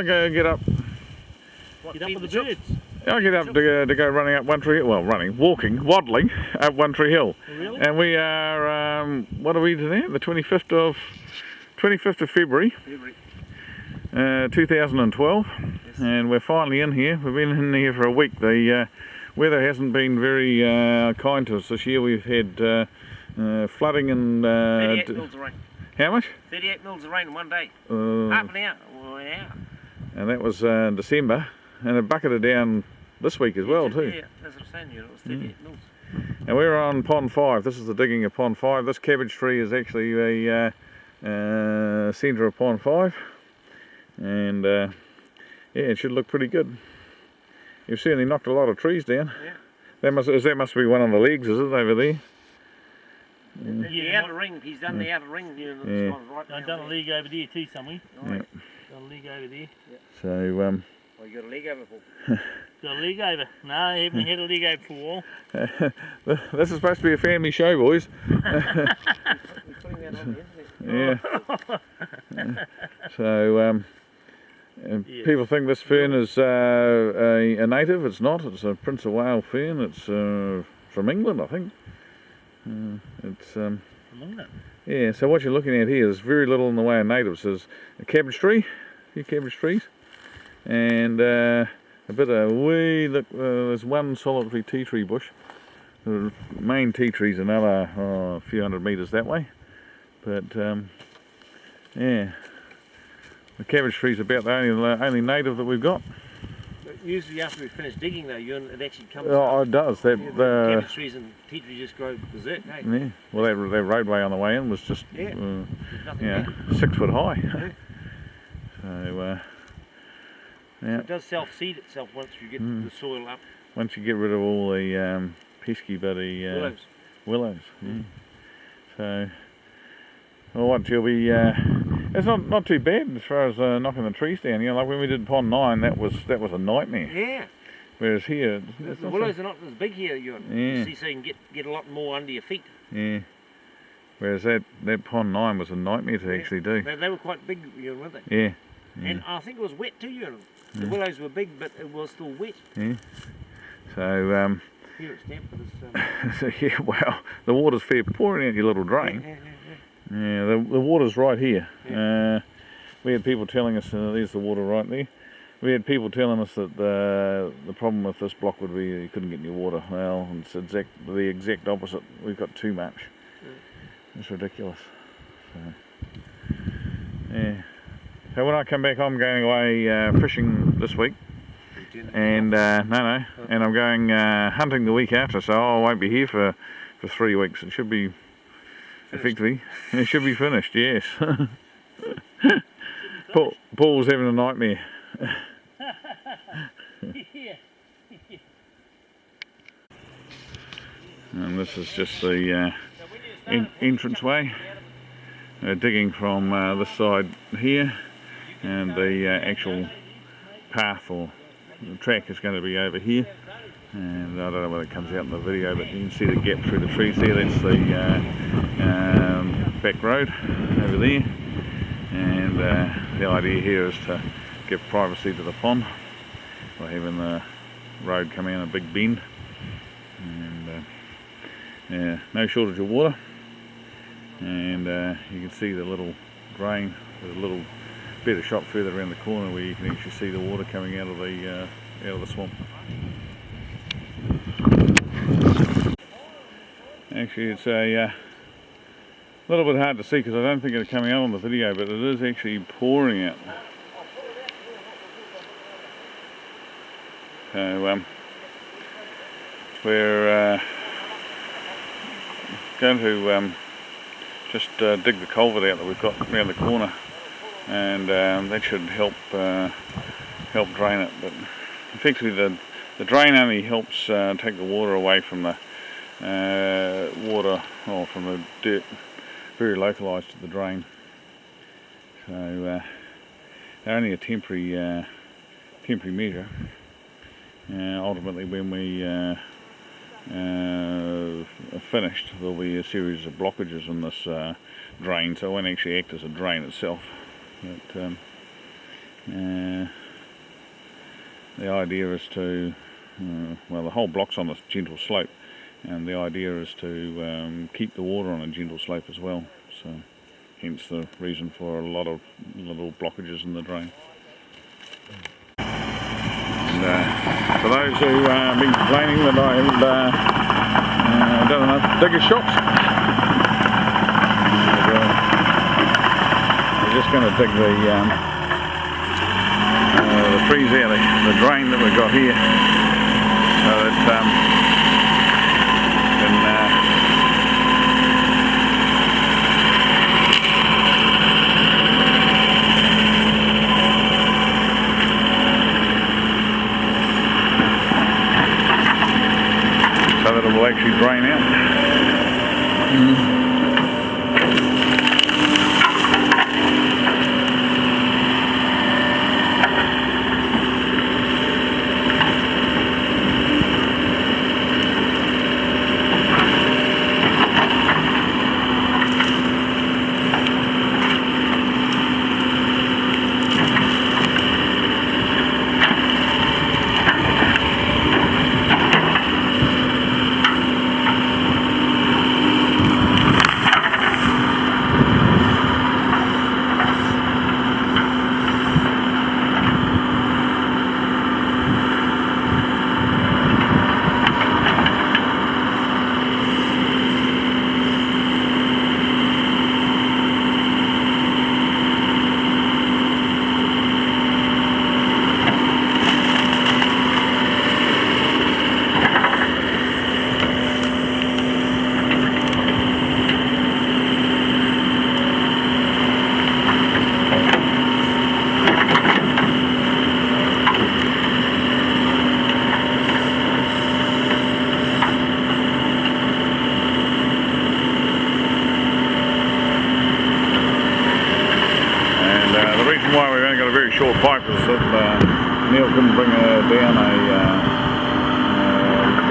get up. Get up with the birds. I get up to go running up One Tree Hill. Well, waddling up One Tree Hill. Oh, really? And we are, what are we today? The 25th of February. 2012. Yes. And we're finally in here. We've been in here for a week. The weather hasn't been very kind to us this year. We've had flooding and... 38 mils of rain. How much? 38 mils of rain in one day. Half an hour. Or an hour. And that was December. And it bucketed down this week as well too. Yeah, that's what I'm saying. It was 38 mils. And we're on Pond 5. This is the digging of Pond 5. This cabbage tree is actually a centre of Pond 5. And yeah, it should look pretty good. You've certainly knocked a lot of trees down. Yeah. That must be one of the legs, is it, over there? The outer ring, he's done the outer ring here. Yeah. Right I've done a leg over there too, somewhere. Right. Got a leg over there. Yeah. So, Oh, you got a leg over, Paul? Got a leg over. No, I haven't had a leg over for a while. this is supposed to be a family show, boys. We're putting that on the internet. Yeah. So, people think this fern is a native. It's not. It's a Prince of Wales fern. It's from England, I think. It's From England. yeah. So what you're looking at here is very little in the way of natives. There's a cabbage tree, a few cabbage trees, and a bit of there's one solitary tea tree bush. The main tea tree's another a few hundred metres that way, but yeah. The cabbage tree's about the only native that we've got. Usually after we finish digging though, it actually comes Oh, up. it does. The cabbage trees and tea trees just grow berserk, hey? Yeah. Well, that roadway on the way in was just Yeah. There's nothing yeah, there. 6 foot high. Yeah. So So it does self-seed itself once you get the soil up. once you get rid of all the pesky buddy willows. Yeah. So well, what you'll be it's not too bad as far as knocking the trees down. You know, like when we did Pond 9, that was a nightmare. Yeah. Whereas here, it's The not willows are not as big here, you Yeah. see, so you can get a lot more under your feet. yeah. Whereas that Pond 9 was a nightmare to actually do. They were quite big, weren't they? Yeah. And I think it was wet too, The willows were big, but it was still wet. Yeah. So Here it's damp, but it's... so yeah, well, the water's fair pouring out your little drain. Yeah, the water's right here. Yeah. We had people telling us, there's the water right there. We had people telling us that the problem with this block would be you couldn't get any water. Well, it's the exact opposite. We've got too much. It's ridiculous. So, yeah. So when I come back, I'm going away fishing this week. And and I'm going hunting the week after, so I won't be here for 3 weeks. It should be effectively, it should be finished. Yes. Paul's having a nightmare. And this is just the entranceway. Digging from this side here, and the actual path or the track is going to be over here. And I don't know whether it comes out in the video, but you can see the gap through the trees there. That's the back road over there. And the idea here is to give privacy to the pond by having the road come in a big bend. And yeah, no shortage of water. And you can see the little drain. There's a little better shot further around the corner where you can actually see the water coming out of the swamp. Actually, it's a little bit hard to see because I don't think it's coming out on the video, but it is actually pouring out. So we're going to just dig the culvert out that we've got around the corner, and that should help drain it. But effectively, the drain only helps take the water away from the from the dirt, very localised to the drain. So they're only a temporary measure. Ultimately, when we are finished, there'll be a series of blockages in this drain, so it won't actually act as a drain itself. But the idea is to, well, the whole block's on a gentle slope, and the idea is to keep the water on a gentle slope as well. So, hence the reason for a lot of little blockages in the drain. And for those who have been complaining that I haven't done enough digger shots, we're just going to dig the trees here, the drain that we've got here, so that it will actually drain out. Why we've only got a very short pipe is that Neil couldn't bring down the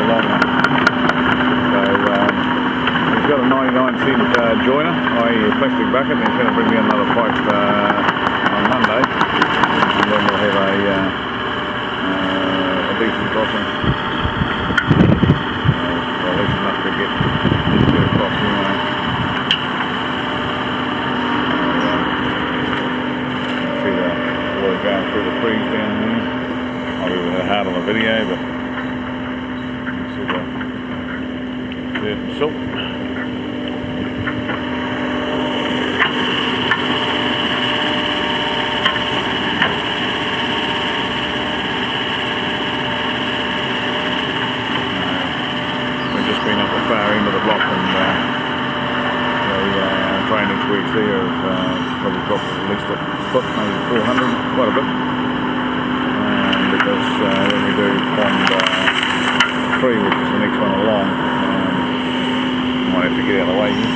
long one. So he's got a 99-cent joiner, i.e. a plastic bucket, and he's going to bring me another pipe on Monday, and then we'll have a decent crossing. Well, at least enough to get across anyway. Going through the trees down there. I'll be a bit hard on the video, but you can see the dirt and silt. We've just been up the far end of the block, and the drainage weeds there have probably dropped at least a foot, maybe 400, quite a bit, because when we do pond 3, which is the next one along, might have to get out of the way here.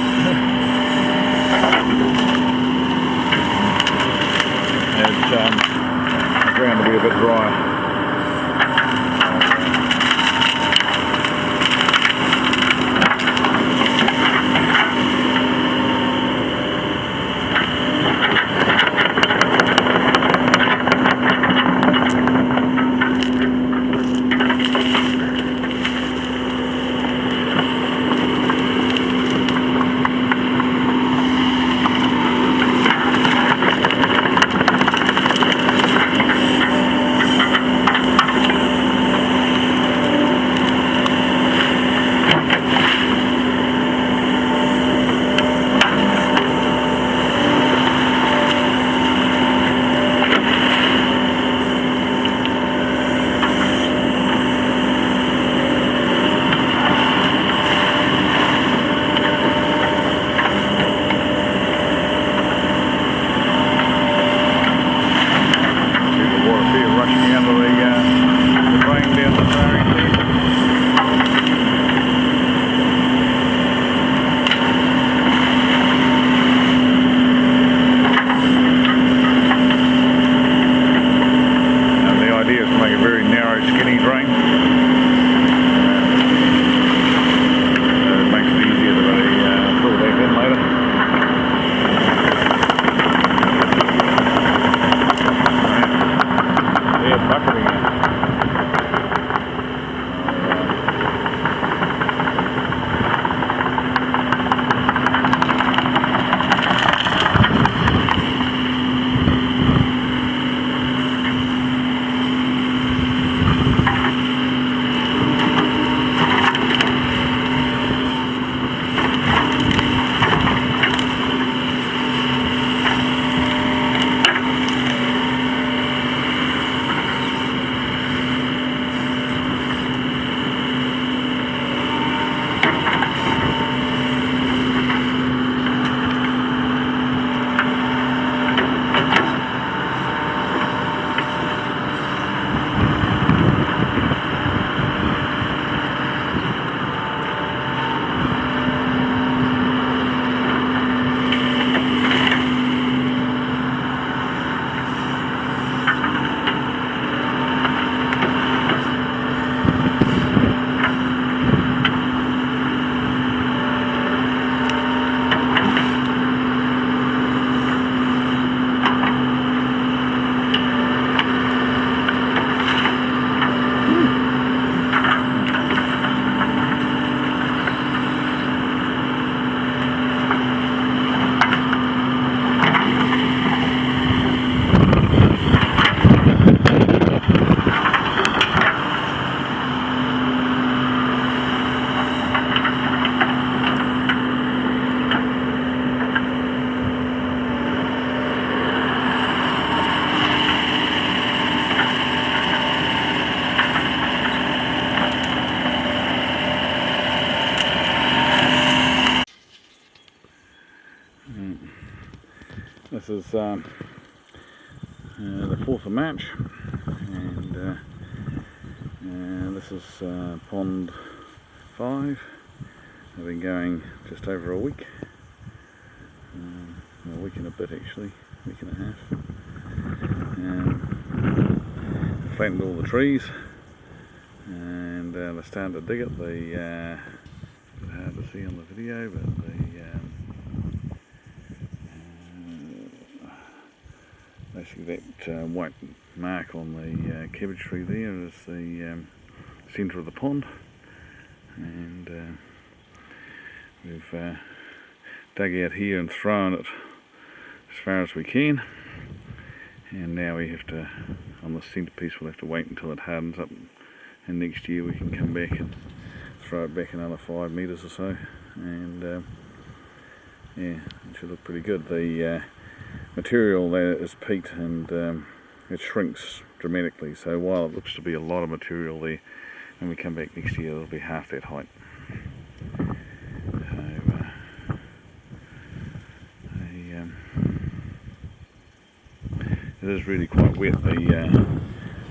The ground will be a bit drier. This is the 4th of March, and this is pond 5. I've been going just over a week and a bit actually, a week and a half. Flattened all the trees, and they're starting to dig it. It's a bit hard to see on the video, but basically that white mark on the cabbage tree there is the centre of the pond, and we've dug out here and thrown it as far as we can, and now we have to, on the centrepiece, we'll have to wait until it hardens up, and next year we can come back and throw it back another 5 metres or so, and yeah, it should look pretty good. The material there is peat, and it shrinks dramatically, so while it looks to be a lot of material there, when we come back next year it'll be half that height. It is really quite wet. The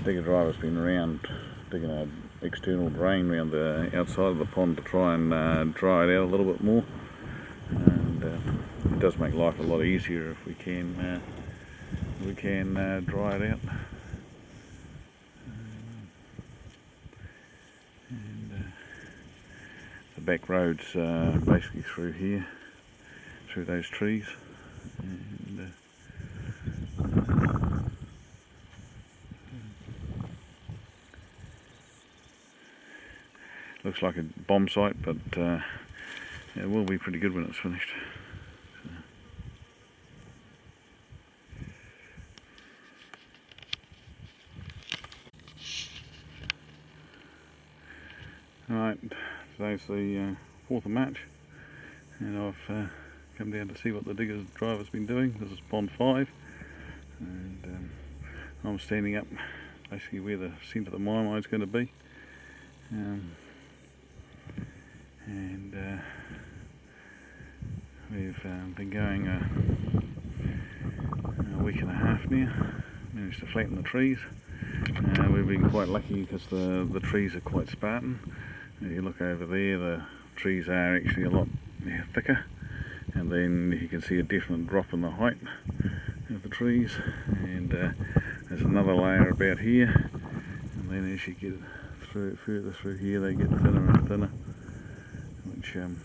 digger driver's been around digging an external drain around the outside of the pond to try and dry it out a little bit more, and it does make life a lot easier if we can dry it out. The back road's basically through here, through those trees, and looks like a bomb site, but it will be pretty good when it's finished. Alright, today's the 4th of March, and I've come down to see what the digger driver's been doing. This is pond 5, and I'm standing up basically where the centre of the my is going to be. And we've been going a week and a half now. Managed to flatten the trees. We've been quite lucky because the trees are quite Spartan. If you look over there, the trees are actually a lot thicker, and then you can see a definite drop in the height of the trees, and there's another layer about here, and then as you get further through here they get thinner and thinner, which is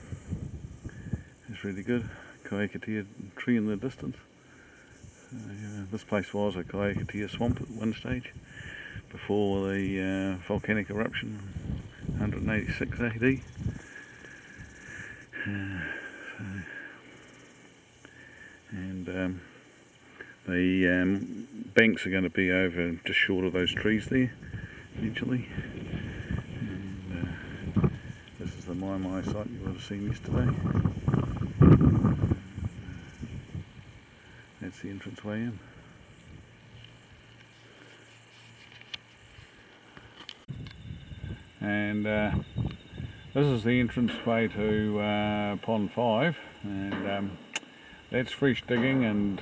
really good. Kaikatea tree in the distance. This place was a Kaikatea swamp at one stage before the volcanic eruption, 186 AD. And the banks are going to be over just short of those trees there eventually. And this is the my site you would have seen yesterday. That's the entrance way in. And this is the entrance way to pond 5, and that's fresh digging, and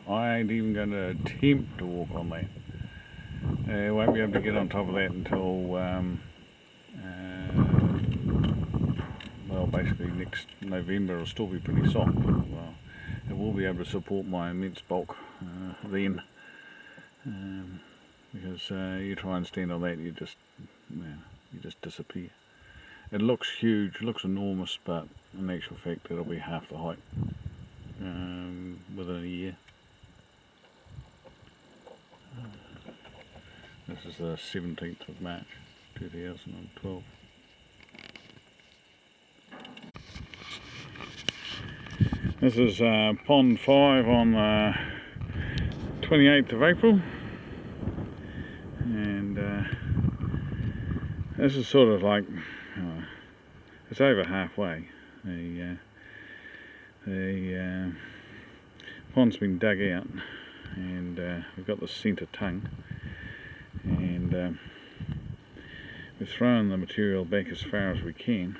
I ain't even going to attempt to walk on that. I won't be able to get on top of that until well, basically next November. It'll still be pretty soft, but well, it will be able to support my immense bulk then, because you try and stand on that, you just disappear. It looks huge, looks enormous, but in actual fact it'll be half the height within a year. This is the 17th of March 2012. This is pond 5 on the 28th of April, and this is sort of like, it's over halfway. The pond's been dug out, and we've got the centre tongue, and we've thrown the material back as far as we can,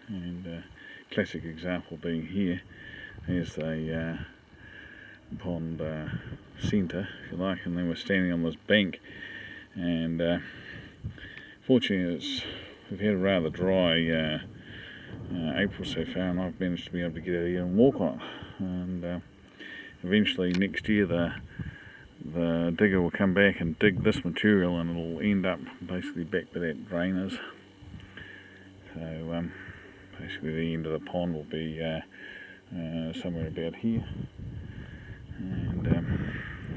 and classic example being here. There's a pond centre, if you like, and then we're standing on this bank, and fortunately we've had a rather dry April so far, and I've managed to be able to get out here and walk on it, and eventually next year the digger will come back and dig this material, and it'll end up basically back where that drain is. So basically the end of the pond will be somewhere about here, and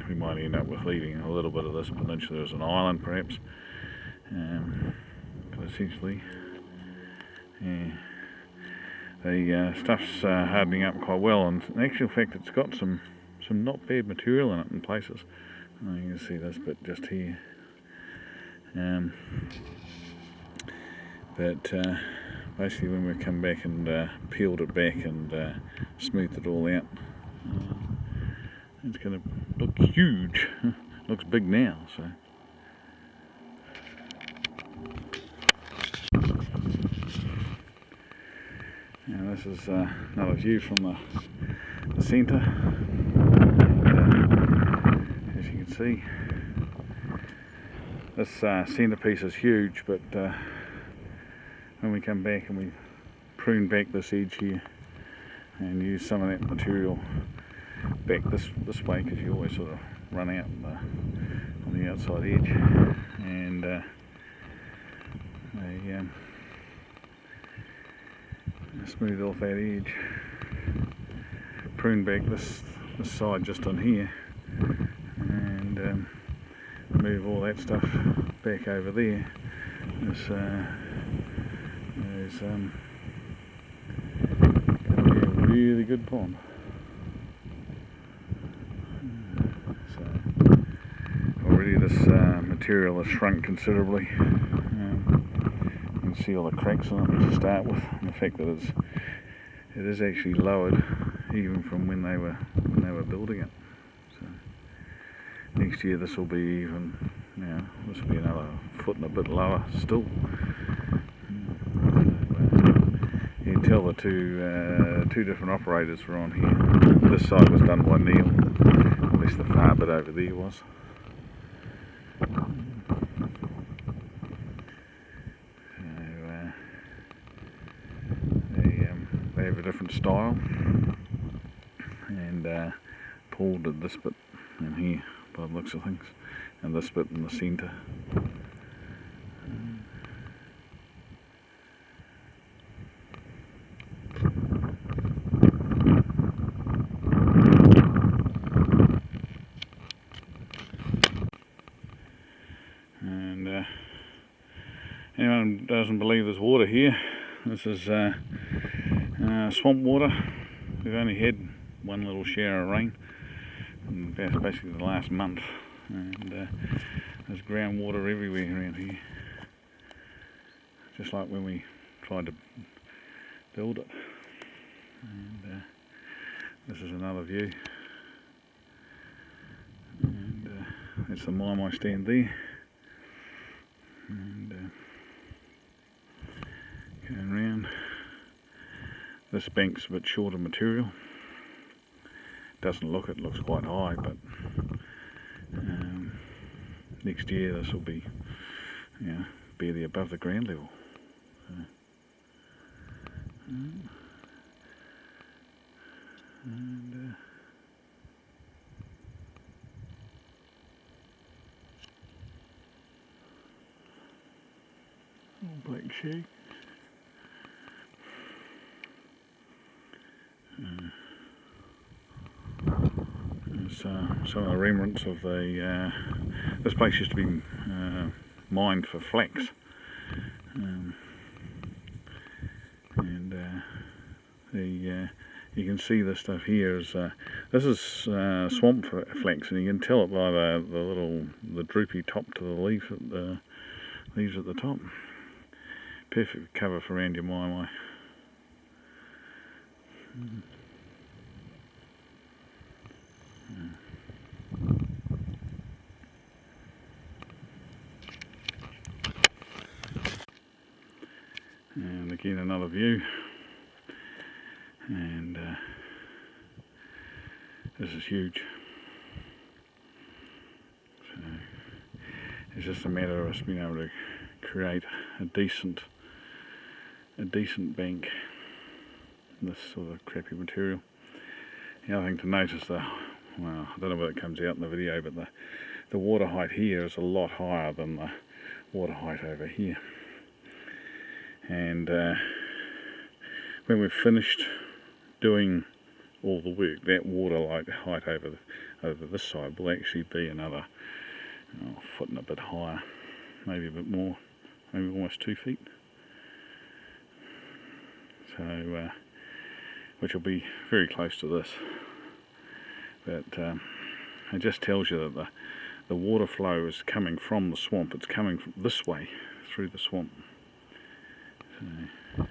we might end up with leaving a little bit of this peninsula as an island perhaps, but essentially yeah, the stuff's hardening up quite well, and in actual fact it's got some not bad material in it in places. You can see this bit just here, but basically when we come back and peeled it back and smoothed it all out, it's going to look huge. Looks big now, so. Now this is another view from the centre. As you can see, this centrepiece is huge, but when we come back and we prune back this edge here and use some of that material back this way, because you always sort of run out on the outside edge, and smooth off that edge, prune back this side just on here, and move all that stuff back over there. There's going to be a really good pond. So already this material has shrunk considerably. You can see all the cracks in it to start with, and the fact that it is actually lowered even from when they were building it. So next year this will be even, this will be another foot and a bit lower still. You can tell the two different operators were on here. This side was done by Neil, at least the far bit over there was. They have a different style, and Paul did this bit in here by the looks of things, and this bit in the centre. And anyone doesn't believe there's water here, this is swamp water. We've only had one little shower of rain, and that's basically the last month, and there's groundwater everywhere around here, just like when we tried to build it. And this is another view, and that's the my stand there, and going round. This bank's a bit short of material. It looks quite high, but next year this will be barely above the ground level. So, and black sheep. Some of the remnants of this place used to be mined for flax, and you can see this stuff here is this is swamp flax, and you can tell it by the droopy top to the leaves at the top. Perfect cover for around your mai. And again another view, and this This is huge. So it's just a matter of us being able to create a decent bank in this sort of crappy material. The other thing to notice, well, I don't know whether it comes out in the video, but the water height here is a lot higher than the water height over here. And when we've finished doing all the work, that water height over this side will actually be another foot and a bit higher, maybe a bit more, maybe almost 2 feet. So, which will be very close to this. But it just tells you that the water flow is coming from the swamp. It's coming from this way through the swamp. So,